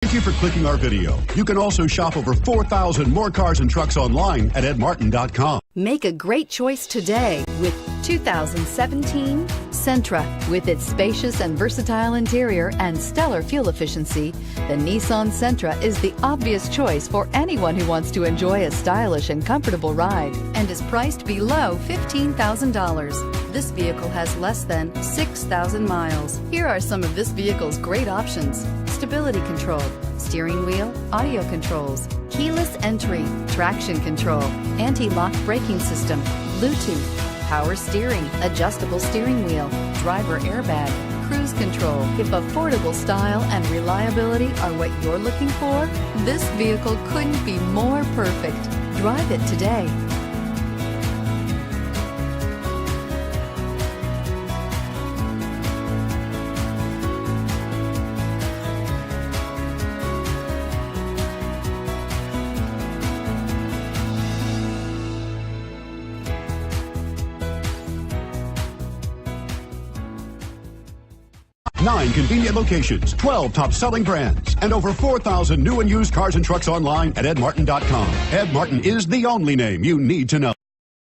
Thank you for clicking our video. You can also shop over 4,000 more cars and trucks online at edmartin.com. Make a great choice today with 2017 Sentra. With its spacious and versatile interior and stellar fuel efficiency, the Nissan Sentra is the obvious choice for anyone who wants to enjoy a stylish and comfortable ride and is priced below $15,000. This vehicle has less than 6,000 miles. Here are some of this vehicle's great options: stability control, steering wheel audio controls, keyless entry, traction control, anti-lock braking system, Bluetooth, power steering, adjustable steering wheel, driver airbag, cruise control. If affordable style and reliability are what you're looking for, this vehicle couldn't be more perfect. Drive it today. Nine convenient locations, 12 top-selling brands, and over 4,000 new and used cars and trucks online at edmartin.com. Ed Martin is the only name you need to know.